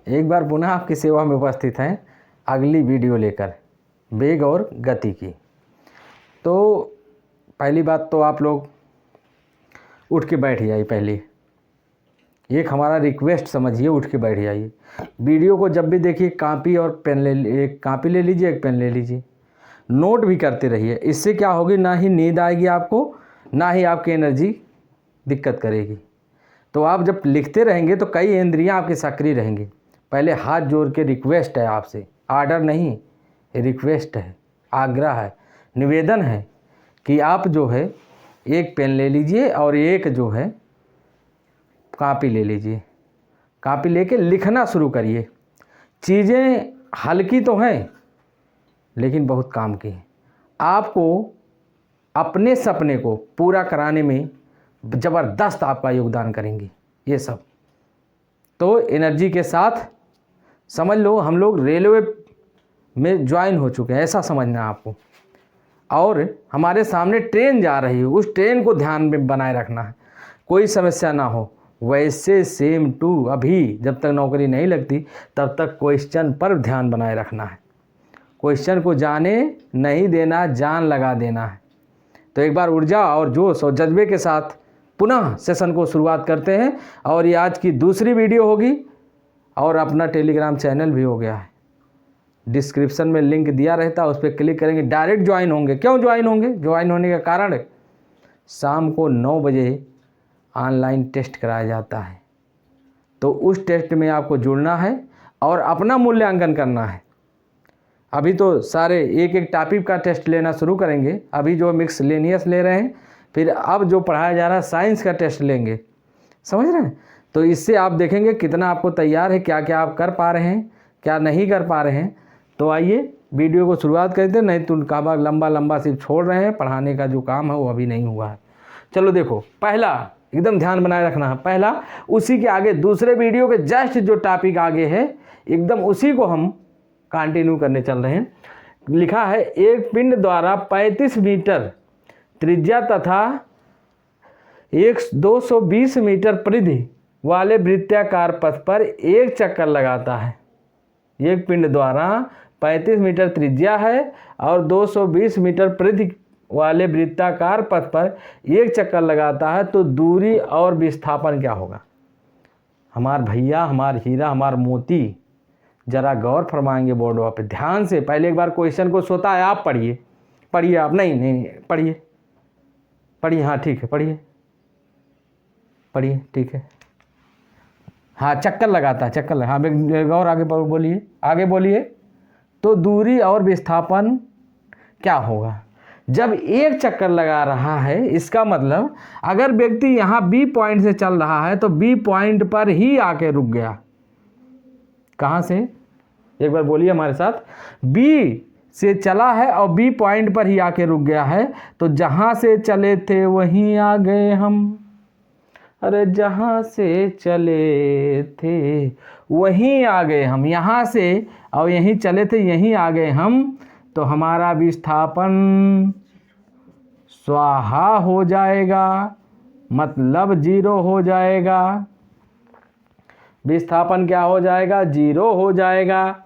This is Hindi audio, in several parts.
एक बार पुनः आपकी सेवा में उपस्थित हैं अगली वीडियो लेकर वेग और गति की। तो पहली बात तो आप लोग उठ के बैठ जाइए। पहले एक हमारा रिक्वेस्ट समझिए, उठ के बैठ जाइए। वीडियो को जब भी देखिए कापी और पेन एक कापी ले लीजिए, एक पेन ले लीजिए, नोट भी करते रहिए। इससे क्या होगी, ना ही नींद आएगी आपको, ना ही आपकी एनर्जी दिक्कत करेगी। तो आप जब लिखते रहेंगे तो कई इंद्रियां आपकी सक्रिय रहेंगी। पहले हाथ जोड़ के रिक्वेस्ट है आपसे, आर्डर नहीं, रिक्वेस्ट है, आग्रह है, निवेदन है कि आप जो है एक पेन ले लीजिए और एक जो है कापी ले लीजिए। कापी लेके लिखना शुरू करिए। चीज़ें हल्की तो हैं लेकिन बहुत काम की हैं। आपको अपने सपने को पूरा कराने में ज़बरदस्त आपका योगदान करेंगी ये सब। तो एनर्जी के साथ समझ लो हम लोग रेलवे में ज्वाइन हो चुके हैं, ऐसा समझना है आपको। और हमारे सामने ट्रेन जा रही है, उस ट्रेन को ध्यान में बनाए रखना है, कोई समस्या ना हो। वैसे सेम टू अभी जब तक नौकरी नहीं लगती तब तक क्वेश्चन पर ध्यान बनाए रखना है। क्वेश्चन को जाने नहीं देना, जान लगा देना है। तो एक बार ऊर्जा और जोश और जज्बे के साथ पुनः सेशन को शुरुआत करते हैं। और ये आज की दूसरी वीडियो होगी और अपना टेलीग्राम चैनल भी हो गया है, डिस्क्रिप्शन में लिंक दिया रहता है, उस पर क्लिक करेंगे डायरेक्ट ज्वाइन होंगे। क्यों ज्वाइन होंगे? ज्वाइन होने का कारण शाम को 9 बजे ऑनलाइन टेस्ट कराया जाता है। तो उस टेस्ट में आपको जुड़ना है और अपना मूल्यांकन करना है। अभी तो सारे एक एक टॉपिक का टेस्ट लेना शुरू करेंगे। अभी जो मिक्सलेनियस ले रहे हैं, फिर अब जो पढ़ाया जा रहा है साइंस का टेस्ट लेंगे, समझ रहे हैं? तो इससे आप देखेंगे कितना आपको तैयार है, क्या क्या आप कर पा रहे हैं, क्या नहीं कर पा रहे हैं। तो आइए वीडियो को शुरुआत करते हैं, नहीं तो काबा लंबा सिर्फ छोड़ रहे हैं, पढ़ाने का जो काम है वो अभी नहीं हुआ है। चलो देखो, पहला एकदम ध्यान बनाए रखना है। पहला, उसी के आगे दूसरे वीडियो के जस्ट जो टॉपिक आगे है एकदम उसी को हम कंटिन्यू करने चल रहे हैं। लिखा है एक पिंड द्वारा 35 मीटर त्रिज्या तथा 220 मीटर परिधि वाले वृत्ताकार पथ पर एक चक्कर लगाता है। एक पिंड द्वारा 35 मीटर त्रिज्या है और 220 मीटर परिधि वाले वृत्ताकार पथ पर एक चक्कर लगाता है, तो दूरी और विस्थापन क्या होगा? हमार भैया, हमार हीरा, हमार मोती जरा गौर फरमाएंगे बोर्ड पे ध्यान से। पहले एक बार क्वेश्चन को सोता है आप पढ़िए आप, नहीं पढ़िए, हाँ ठीक है, पढ़िए ठीक है। हाँ, चक्कर लगाता है, चक्कर लगा, हाँ गौर आगे बोलिए। तो दूरी और विस्थापन क्या होगा? जब एक चक्कर लगा रहा है, इसका मतलब अगर व्यक्ति यहाँ बी पॉइंट से चल रहा है तो बी पॉइंट पर ही आके रुक गया। कहाँ से? एक बार बोलिए हमारे साथ। बी से चला है और बी पॉइंट पर ही आके रुक गया है। तो जहाँ से चले थे वहीं आ गए हम। अरे जहाँ से चले थे वहीं आ गए हम। यहाँ से और यहीं चले थे, यहीं आ गए हम। तो हमारा विस्थापन स्वाहा हो जाएगा, मतलब 0 हो जाएगा। विस्थापन क्या हो जाएगा? 0 हो जाएगा।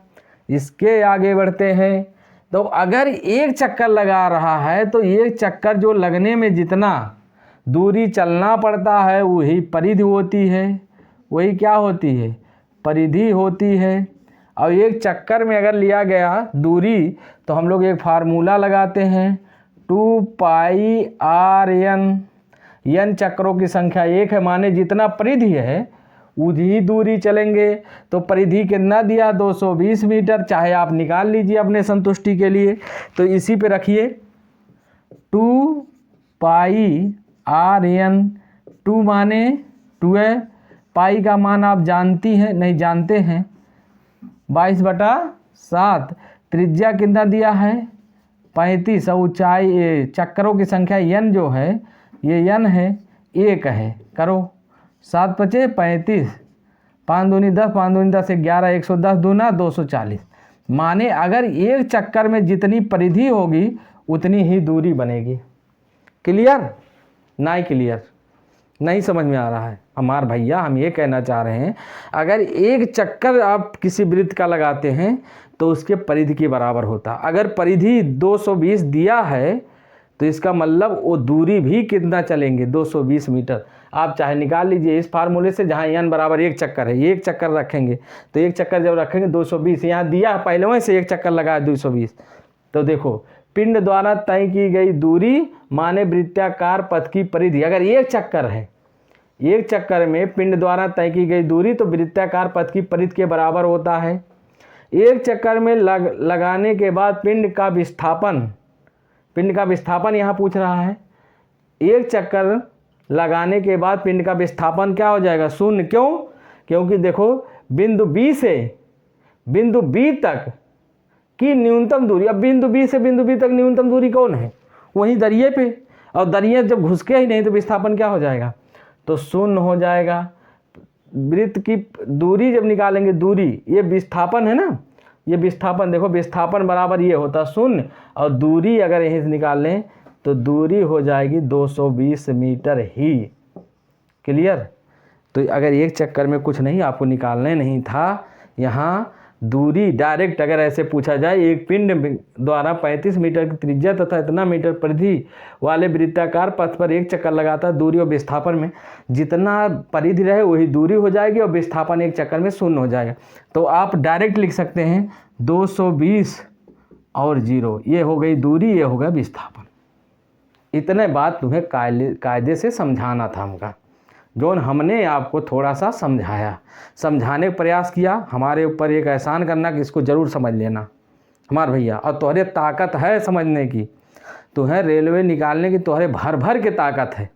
इसके आगे बढ़ते हैं। तो अगर एक चक्कर लगा रहा है तो एक चक्कर जो लगने में जितना दूरी चलना पड़ता है वही परिधि होती है। वही क्या होती है? परिधि होती है। और एक चक्कर में अगर लिया गया दूरी तो हम लोग एक फार्मूला लगाते हैं, 2πr/n। n चक्रों की संख्या 1 है, माने जितना परिधि है उतनी दूरी चलेंगे। तो परिधि कितना दिया? 220 मीटर। चाहे आप निकाल लीजिए अपने संतुष्टि के लिए। तो इसी पे रखिए 2πr/n। 2 माने 2 है, पाई का मान आप जानती हैं, नहीं जानते हैं, 22/7। त्रिज्या कितना दिया है? 35। और ऊंचाई चक्रों की संख्या n जो है ये n है, 1 है। करो 7 × 5 = 35, 5 दूनी 10, 5 दूनी 10, 11, 110 दूना 240। माने अगर एक चक्कर में जितनी परिधि होगी उतनी ही दूरी बनेगी। क्लियर? नहीं क्लियर? नहीं समझ में आ रहा है? हमार भैया हम ये कहना चाह रहे हैं, अगर एक चक्कर आप किसी वृत्त का लगाते हैं तो उसके परिधि के बराबर होता। अगर परिधि 220 दिया है तो इसका मतलब वो दूरी भी कितना चलेंगे, 220 मीटर। आप चाहे निकाल लीजिए इस फार्मूले से, जहाँ n बराबर एक चक्कर है, एक चक्कर रखेंगे तो एक चक्कर जब रखेंगे 220, यहाँ दिया पहले वहीं से एक चक्कर लगाया 220। तो देखो पिंड द्वारा तय की गई दूरी माने वृत्ताकार पथ की परिधि, अगर एक चक्कर है, एक चक्कर में पिंड द्वारा तय की गई दूरी तो वृत्ताकार पथ की परिधि के बराबर होता है। एक चक्कर में लगाने के बाद पिंड का विस्थापन यहाँ पूछ रहा है। एक चक्कर लगाने के बाद पिंड का विस्थापन क्या हो जाएगा, शून्य। क्यों? क्योंकि देखो बिंदु B से बिंदु B तक की न्यूनतम दूरी, अब बिंदु B से बिंदु B तक न्यूनतम दूरी कौन है, वहीं दरिये पे, और दरिये जब घुसके ही नहीं तो विस्थापन क्या हो जाएगा, तो शून्य हो जाएगा। वृत्त की दूरी जब निकालेंगे, दूरी ये विस्थापन है ना, ये विस्थापन, देखो विस्थापन बराबर ये होता शून्य, और दूरी अगर यहीं से निकाल लें तो दूरी हो जाएगी 220 मीटर ही। क्लियर? तो अगर एक चक्कर में कुछ नहीं आपको निकालने नहीं था, यहाँ दूरी डायरेक्ट अगर ऐसे पूछा जाए, एक पिंड द्वारा 35 मीटर की त्रिज्या तथा इतना मीटर परिधि वाले वृत्ताकार पथ पर एक चक्कर लगाता है, दूरी और विस्थापन में जितना परिधि रहे वही दूरी हो जाएगी और विस्थापन एक चक्कर में शून्य हो जाएगा। तो आप डायरेक्ट लिख सकते हैं 220 और 0, ये हो गई दूरी, ये हो गया विस्थापन। इतने बात तुम्हें कायदे से समझाना था हमका, जो हमने आपको थोड़ा सा समझाने का प्रयास किया। हमारे ऊपर एक एहसान करना कि इसको ज़रूर समझ लेना हमारे भैया, और तुम्हारे ताकत है समझने की, तुम्हें रेलवे निकालने की तुम्हारे भर भर के ताकत है,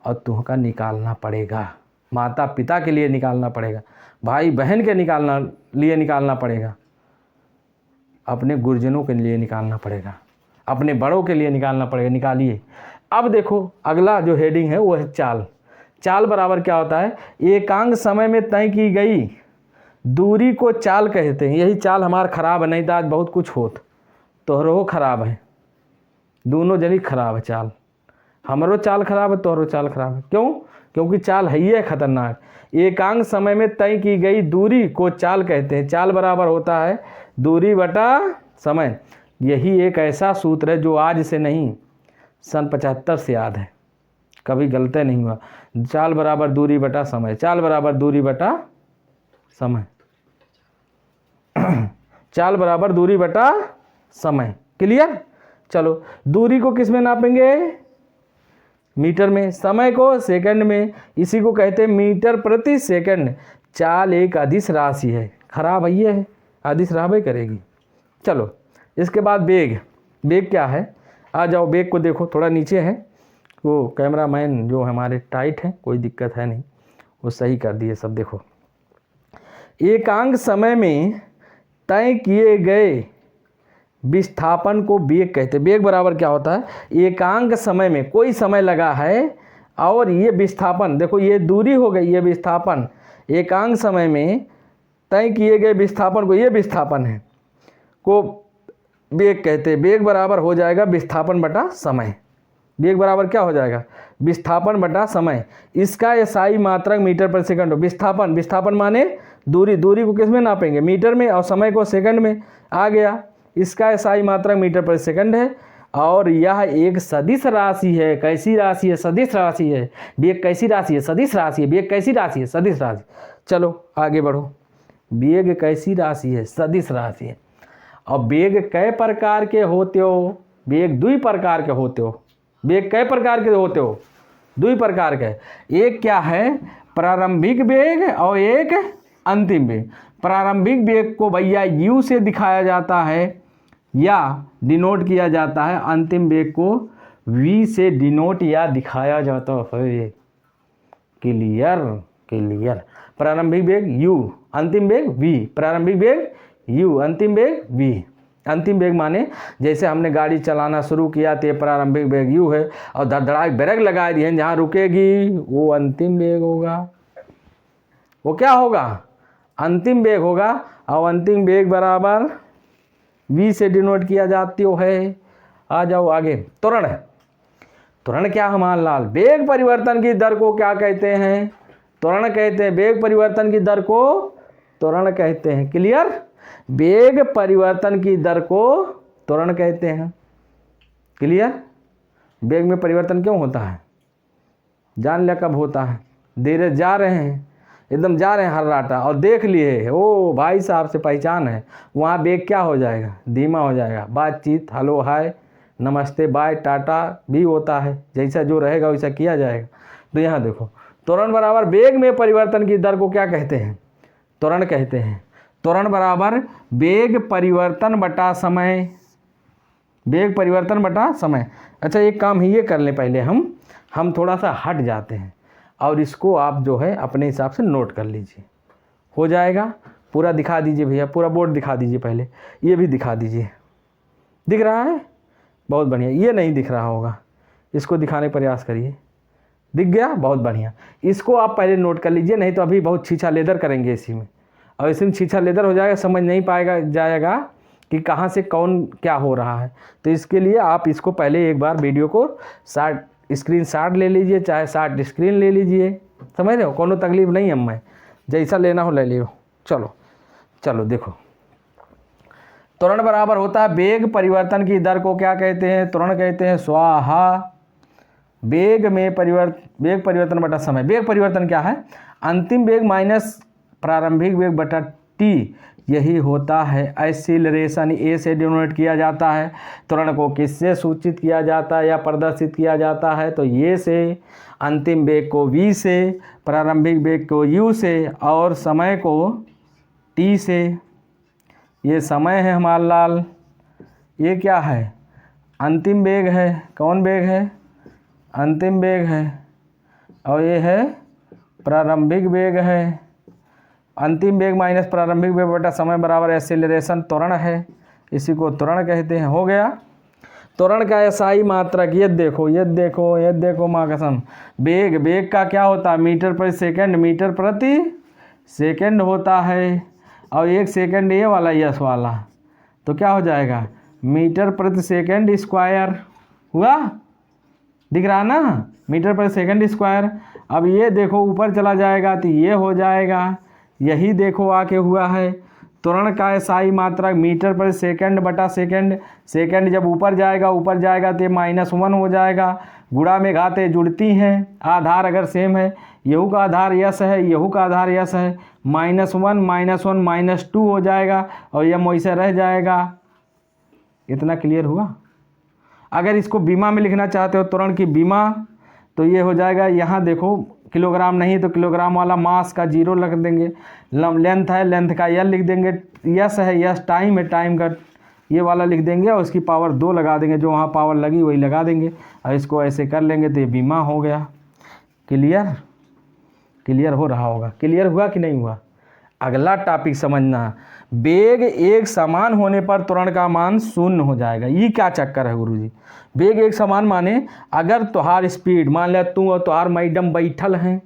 और तुमका निकालना पड़ेगा, माता पिता के लिए निकालना पड़ेगा, भाई बहन के लिए निकालना पड़ेगा, अपने गुरुजनों के लिए निकालना पड़ेगा, अपने बड़ों के लिए निकालना पड़ेगा। निकालिए। अब देखो अगला जो हेडिंग है वो है चाल। चाल बराबर क्या होता है, एकांक समय में तय की गई दूरी को चाल कहते हैं। यही चाल हमारा खराब है, नहीं तो आज बहुत कुछ होत। तोहरो खराब है, दोनों जनी खराब है चाल, हमरो चाल खराब है, तोहरो चाल खराब है। क्यों? क्योंकि चाल है ही है खतरनाक। एकांक समय में तय की गई दूरी को चाल कहते हैं। चाल बराबर होता है दूरी बटा समय। यही एक ऐसा सूत्र है जो आज से नहीं, सन 75 से याद है, कभी गलती नहीं हुआ। चाल बराबर दूरी बटा समय, चाल बराबर दूरी बटा समय, चाल बराबर दूरी बटा समय। क्लियर? चलो, दूरी को किस में नापेंगे, मीटर में, समय को सेकंड में, इसी को कहते हैं मीटर प्रति सेकंड। चाल एक अदिश राशि है, खराब है ये है, अदिश राबे करेगी। चलो, इसके बाद बेग। बेग क्या है, आ जाओ बेग को देखो, थोड़ा नीचे है, वो कैमरामैन जो हमारे टाइट है, कोई दिक्कत है नहीं, वो सही कर दिए सब। देखो, एकांक समय में तय किए गए विस्थापन को बेग कहते हैं। बेग बराबर क्या होता है, एकांक समय में कोई समय लगा है और ये विस्थापन, देखो ये दूरी हो गई, ये विस्थापन, एकांक समय में तय किए गए विस्थापन को, ये विस्थापन है, को बेग कहते हैं। बेग बराबर हो जाएगा विस्थापन बटा समय। बेग बराबर क्या हो जाएगा, विस्थापन बटा समय। इसका एसआई मात्रक मीटर पर सेकंड हो। विस्थापन, विस्थापन माने दूरी, दूरी को किस में नापेंगे, मीटर में, और समय को सेकंड में। आ गया, इसका एसआई मात्रक मीटर पर सेकंड है, और यह एक सदिश राशि है। कैसी राशि है, सदिश राशि है। बेग कैसी राशि है, सदिश राशि है। बेग कैसी राशि है, सदिश राशि। चलो आगे बढ़ो, बेग कैसी राशि है, सदिश राशि है। और बेग कई प्रकार के होते हो, बेग दुई प्रकार के होते हो। बेग कई प्रकार के होते हो, दुई प्रकार के। एक क्या है, प्रारंभिक बेग और एक अंतिम बेग। प्रारंभिक बेग को भैया यू से दिखाया जाता है या डिनोट किया जाता है, अंतिम बेग को वी से डिनोट या दिखाया जाता है। क्लियर? क्लियर। प्रारंभिक बेग यू, अंतिम बेग वी। प्रारंभिक बेग यू, अंतिम बेग वी। अंतिम बेग माने जैसे हमने गाड़ी चलाना शुरू किया तो ये प्रारंभिक बेग यू है, और धड़धड़ाक ब्रेक लगा दिए, जहाँ रुकेगी वो अंतिम बेग होगा। वो क्या होगा, अंतिम बेग होगा। और अंतिम बेग बराबर वी से डिनोट किया जाती है। आ जाओ आगे, त्वरण। त्वरण क्या हमारे लाल, बेग परिवर्तन की दर को क्या कहते हैं, त्वरण कहते हैं। वेग परिवर्तन की दर को त्वरण कहते हैं। क्लियर? वेग परिवर्तन की दर को त्वरण कहते हैं। क्लियर? वेग में परिवर्तन क्यों होता है? जान लिया कब होता है। धीरे जा रहे हैं, एकदम जा रहे हैं हर्राटा और देख लिए ओ भाई साहब से पहचान है, वहाँ वेग क्या हो जाएगा? धीमा हो जाएगा। बातचीत, हेलो हाय नमस्ते बाय टाटा भी होता है, जैसा जो रहेगा वैसा किया जाएगा। तो यहाँ देखो, त्वरण बराबर वेग में परिवर्तन की दर को क्या कहते हैं? त्वरण कहते हैं। त्वरण बराबर वेग परिवर्तन बटा समय। वेग परिवर्तन बटा समय। अच्छा एक काम ही ये कर लें पहले, हम थोड़ा सा हट जाते हैं और इसको आप जो है अपने हिसाब से नोट कर लीजिए, हो जाएगा। पूरा दिखा दीजिए भैया, पूरा बोर्ड दिखा दीजिए। पहले ये भी दिखा दीजिए। दिख रहा है? बहुत बढ़िया। ये नहीं दिख रहा होगा, इसको दिखाने का प्रयास करिए। दिख गया? बहुत बढ़िया। इसको आप पहले नोट कर लीजिए, नहीं तो अभी बहुत छीछा लेदर करेंगे इसी में, और इसी में छीछा लेदर हो जाएगा, समझ नहीं पाएगा जाएगा कि कहाँ से कौन क्या हो रहा है। तो इसके लिए आप इसको पहले एक बार वीडियो को स्क्रीनशॉट ले लीजिए, चाहे शॉर्ट स्क्रीन ले लीजिए, समझ रहे हो? कोनो तकलीफ नहीं है, मैं जैसा लेना हो ले लियो। चलो देखो, त्वरण बराबर होता है वेग परिवर्तन की दर को क्या कहते हैं? त्वरण कहते हैं। स्वाहा। वेग परिवर्तन बटा समय। वेग परिवर्तन क्या है? अंतिम वेग माइनस प्रारंभिक वेग बटा टी, यही होता है एक्सीलरेशन। ए से डिनोट किया जाता है। त्वरण को किससे सूचित किया जाता है या प्रदर्शित किया जाता है? तो ये से, अंतिम वेग को v से, प्रारंभिक वेग को u से और समय को t से। ये समय है हमारा लाल, ये क्या है? अंतिम वेग है। कौन वेग है? अंतिम वेग है। और ये है प्रारंभिक वेग है। अंतिम वेग माइनस प्रारंभिक वेग बटा समय बराबर एक्सेलरेशन त्वरण है, इसी को त्वरण कहते हैं। हो गया। त्वरण का एसआई मात्रक, ये देखो माँ कसम। वेग का क्या होता है? मीटर प्रति सेकंड होता है। और 1 सेकंड ये वाला यस वाला, तो क्या हो जाएगा? मीटर प्रति सेकंड स्क्वायर हुआ। दिख रहा ना? मीटर प्रति सेकंड स्क्वायर। अब ये देखो ऊपर चला जाएगा तो ये हो जाएगा, यही देखो आके हुआ है। त्वरण का एसआई मात्रक मीटर प्रति सेकंड बटा सेकंड। सेकंड जब ऊपर जाएगा तो ये -1 हो जाएगा। गुणा में घातें जुड़ती हैं, आधार अगर सेम है, यहू का आधार यस है, यहू का आधार यस है, -1 -2 हो जाएगा और यह वैसे रह जाएगा। इतना क्लियर हुआ? अगर इसको बीमा में लिखना चाहते हो त्वरण की बीमा, तो ये हो जाएगा, यहाँ देखो किलोग्राम नहीं तो किलोग्राम वाला मास का 0 रख देंगे। लेंथ है, लेंथ का यल लिख देंगे। यस है, यस टाइम है, टाइम का ये वाला लिख देंगे और उसकी पावर 2 लगा देंगे, जो वहाँ पावर लगी वही लगा देंगे और इसको ऐसे कर लेंगे तो ये बीमा हो गया। क्लियर हो रहा होगा? क्लियर हुआ कि नहीं हुआ? अगला टॉपिक समझना, वेग एक समान होने पर त्वरण का मान 0 हो जाएगा। ये क्या चक्कर है गुरुजी? वेग एक समान माने अगर तुहार स्पीड, मान लिया तू और तुहार मैडम बैठल हैं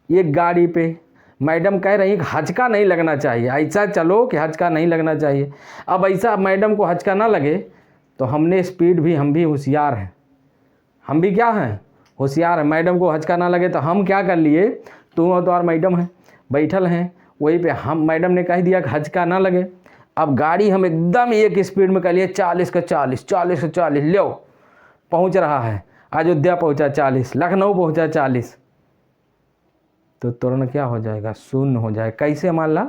एक गाड़ी पे, मैडम कह रही कि हचका नहीं लगना चाहिए, ऐसा चलो कि हचका नहीं लगना चाहिए। अब ऐसा मैडम को हचका ना लगे तो हमने स्पीड भी, हम भी होशियार हैं, हम भी क्या हैं? होशियार हैं। मैडम को हचका ना लगे तो हम क्या कर लिए, तू और तुम्हार मैडम हैं बैठल हैं वहीं पे, हम मैडम ने कह दिया कि हचका ना लगे। अब गाड़ी हम एकदम एक स्पीड में कर लिए 40 का 40 लो, पहुंच रहा है, अयोध्या पहुंचा 40, लखनऊ पहुंचा 40, तो त्वरण क्या हो जाएगा? 0 हो जाएगा। कैसे मान ला?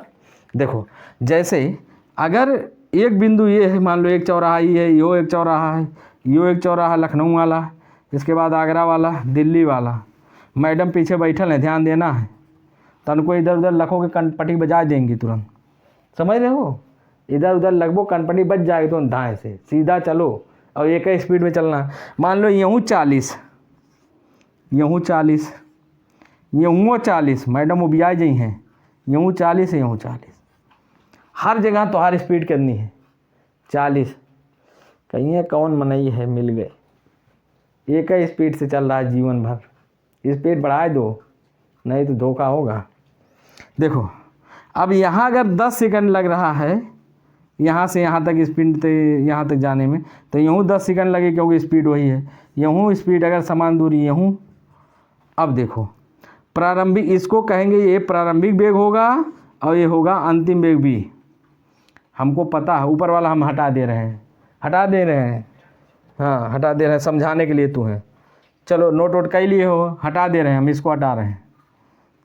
देखो, जैसे अगर एक बिंदु ये है, मान लो एक चौराहा ये है, यो एक चौराहा है, यो एक चौराहा लखनऊ वाला, इसके बाद आगरा वाला, दिल्ली वाला, मैडम पीछे बैठल है, ध्यान देना है। तनको इधर उधर लखोगे कनपटी बजा देंगी तुरंत, समझ रहे हो? इधर उधर लगभग कनपटी बच जाएगी तो धाए से सीधा चलो और एक ही स्पीड में चलना। मान लो यूँ 40, यूँ 40, यूँ 40, मैडम उबिया जी हैं, यूँ 40 यूँ 40, हर जगह तो हर स्पीड कितनी है? 40। कहीं कौन मनई है, मिल गए। एक ही स्पीड से चल रहा है जीवन भर, स्पीड बढ़ाए दो नहीं तो धोखा होगा। देखो अब यहाँ अगर 10 सेकंड लग रहा है यहाँ से यहाँ तक स्पीड यहाँ तक जाने में, तो यूँ 10 सेकंड लगे क्योंकि स्पीड वही है। यूँ स्पीड अगर समान दूरी यूँ, अब देखो प्रारंभिक, इसको कहेंगे ये प्रारंभिक वेग होगा और ये होगा अंतिम वेग भी। हमको पता है, ऊपर वाला हम हटा दे रहे हैं, हटा दे रहे हैं, हाँ हटा दे रहे हैं, समझाने के लिए तू है। चलो नोट वोट कई लिए हो, हटा दे रहे हैं हम, इसको हटा रहे हैं।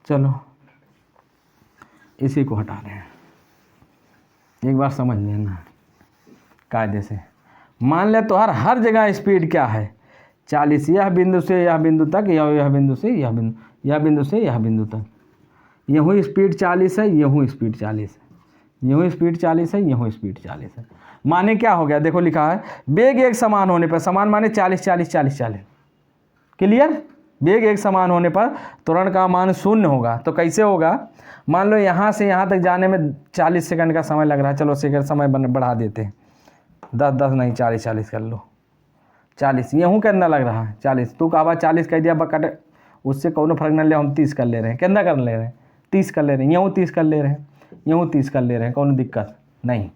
चलो इसी को हटा रहे हैं, एक बार समझ लेना कायदे से। मान ले तो हर जगह स्पीड क्या है 40, यह बिंदु से यह बिंदु तक, यह बिंदु से यह बिंदु, यह बिंदु से यह बिंदु तक, यूँ स्पीड 40 है, यूँ स्पीड 40 है, यूँ स्पीड 40 है, यूँ स्पीड 40 है। माने क्या हो गया, देखो लिखा है वेग एक समान होने पर, समान माने 40 40 40 40, क्लियर। वेग एक समान होने पर त्वरण का मान 0 होगा। तो कैसे होगा, मान लो यहाँ से यहाँ तक जाने में 40 सेकंड का समय लग रहा है, चलो सेकंड समय बढ़ा देते हैं, 10 नहीं 40 40 कर लो, 40 यूँ कितना लग रहा है 40, तू कहा 40 कह दिया बकट, उससे कौन फर्क न ले, हम 30 कर ले रहे हैं, कितना कर ले रहे हैं 30 कर ले रहे हैं, यूँ 30 कर ले रहे हैं, यूँ 30 कर ले रहे हैं, कौन दिक्कत नहीं।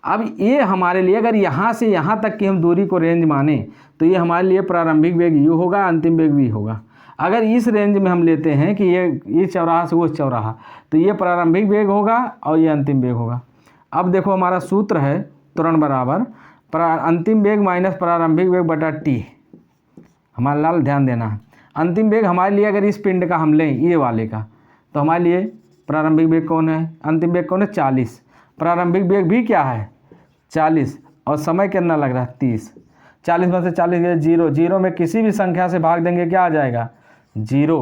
अब ये हमारे लिए अगर यहाँ से यहाँ तक की हम दूरी को रेंज माने तो ये हमारे लिए प्रारंभिक वेग u होगा, अंतिम वेग v होगा। अगर इस रेंज में हम लेते हैं कि ये चौराहा से वो चौराहा, तो ये प्रारंभिक वेग होगा और ये अंतिम वेग होगा। अब देखो हमारा सूत्र है त्वरण बराबर अंतिम वेग माइनस प्रारंभिक वेग बटा t। हमारा लाल ध्यान देना, अंतिम वेग हमारे लिए अगर इस पिंड का हम लें ये वाले का, तो हमारे लिए प्रारंभिक वेग कौन है, अंतिम वेग कौन है 40, प्रारंभिक वेग भी क्या है 40 और समय कितना लग रहा है 30। 40 में से 40 गए 0, 0 में किसी भी संख्या से भाग देंगे क्या आ जाएगा 0,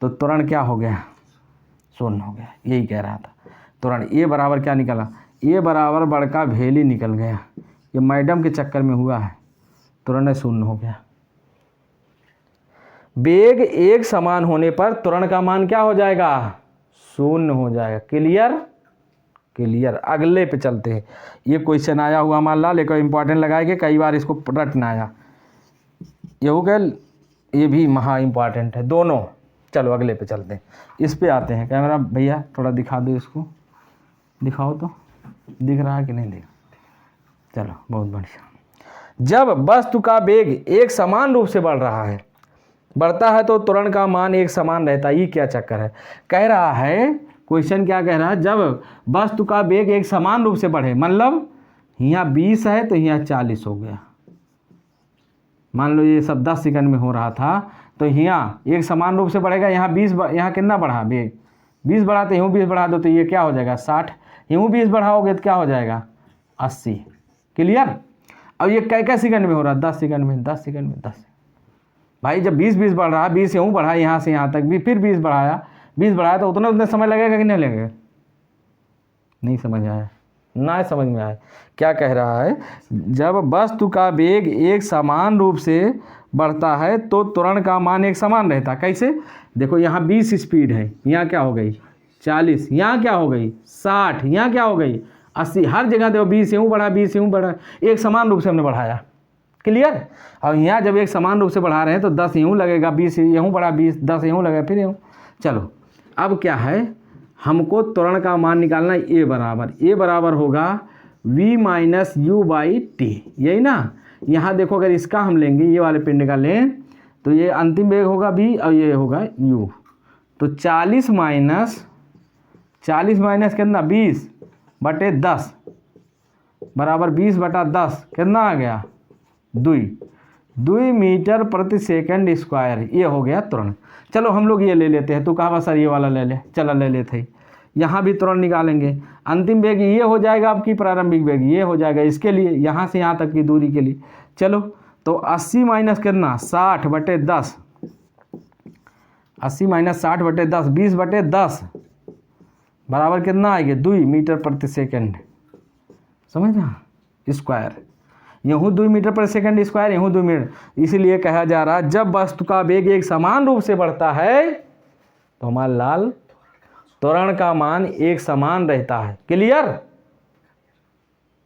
तो त्वरण क्या हो गया 0 हो गया। यही कह रहा था, त्वरण ए बराबर क्या निकला, ए बराबर बड़का भेली निकल गया, ये मैडम के चक्कर में हुआ है, त्वरण 0 हो गया। वेग एक समान होने पर त्वरण का मान क्या हो जाएगा 0 हो जाएगा। Clear clear. अगले पे चलते हैं, ये क्वेश्चन आया हुआ मान ला, लेकिन इंपॉर्टेंट लगाएंगे, कई बार इसको रटना आया, ये हो गया, ये भी महा इंपॉर्टेंट है दोनों। चलो अगले पे चलते हैं, इस पे आते हैं। कैमरा भैया थोड़ा दिखा दो, इसको दिखाओ तो दिख रहा है कि नहीं दिख, चलो बहुत बढ़िया। जब वस्तु का वेग एक समान रूप से बढ़ रहा है, बढ़ता है तो त्वरण का मान एक समान रहता है। ये क्या चक्कर है, कह रहा है क्वेश्चन क्या कह रहा है, जब वस्तु का वेग एक समान रूप से बढ़े, मतलब यहाँ 20 है तो यहाँ 40 हो गया। मान लो ये सब 10 सेकंड में हो रहा था, तो यहाँ एक समान रूप से बढ़ेगा, यहाँ 20, यहाँ कितना बढ़ा वेग 20 बढ़ा, तो यूँ 20 बढ़ा दो तो ये क्या हो जाएगा 60, यूँ 20 बढ़ाओगे तो क्या हो जाएगा 80। क्लियर। अब ये कै सेकंड में हो रहा है 10 सेकंड में, 10 सेकंड में 10। भाई जब 20 बढ़ रहा है, 20 यूँ बढ़ा यहाँ से यहाँ तक भी, फिर 20 बढ़ाया, 20 बढ़ाया, तो उतना समय लगेगा कि नहीं लगेगा। नहीं समझ आया, ना समझ में आया क्या कह रहा है। जब वस्तु का वेग एक समान रूप से बढ़ता है तो त्वरण का मान एक समान रहता। कैसे, देखो यहाँ 20 स्पीड है, यहाँ क्या हो गई 40, यहाँ क्या हो गई 60, यहाँ क्या हो गई 80, हर जगह देखो 20 यूँ बढ़ा, 20 यूँ बढ़ा, एक समान रूप से हमने बढ़ाया। क्लियर। और यहाँ जब एक समान रूप से बढ़ा रहे हैं तो 10 यूँ लगेगा, 20 यूँ बढ़ा, 20 10 यूँ लगेगा, फिर यूँ। चलो अब क्या है, हमको त्वरण का मान निकालना है। ए बराबर होगा v minus you by T, यही ना। यहाँ देखो अगर इसका हम लेंगे, ये वाले पिंड का लें, तो ये अंतिम वेग होगा v और ये होगा u, तो 40 माइनस कितना 20 बटे 10 बराबर 20 बटा 10 कितना आ गया 2 मीटर प्रति सेकंड स्क्वायर। ये हो गया त्वरण। चलो हम लोग ये ले लेते हैं, तू कहा सर ये वाला ले ले, चलो ले लेते हैं। यहाँ भी त्वरण निकालेंगे, अंतिम वेग ये हो जाएगा, आपकी प्रारंभिक वेग ये हो जाएगा इसके लिए, यहाँ से यहाँ तक की दूरी के लिए। चलो तो 80 माइनस कितना 60 बटे 10, 80 माइनस 60 बटे 10, 20 बटे 10 बराबर कितना आएगा 2 मीटर प्रति सेकंड, समझा स्क्वायर। यूँ 2 मीटर प्रति सेकंड स्क्वायर, यूँ 2 मीटर। इसीलिए कहा जा रहा है जब वस्तु का वेग एक समान रूप से बढ़ता है तो हमारा लाल त्वरण का मान एक समान रहता है। क्लियर।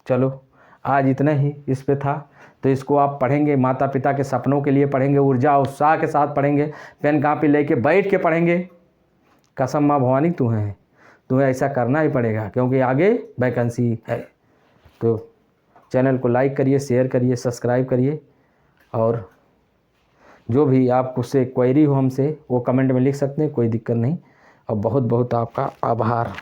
चलो आज इतना ही इस पे था, तो इसको आप पढ़ेंगे, माता पिता के सपनों के लिए पढ़ेंगे, ऊर्जा उत्साह के साथ पढ़ेंगे, पेन कापी लेके बैठ के पढ़ेंगे। कसम माँ भवानी तुम्हें ऐसा करना ही पड़ेगा, क्योंकि आगे वैकेंसी है। तो चैनल को लाइक करिए, शेयर करिए, सब्सक्राइब करिए और जो भी आपको से क्वेरी हो हमसे वो कमेंट में लिख सकते हैं, कोई दिक्कत नहीं। और बहुत बहुत आपका आभार।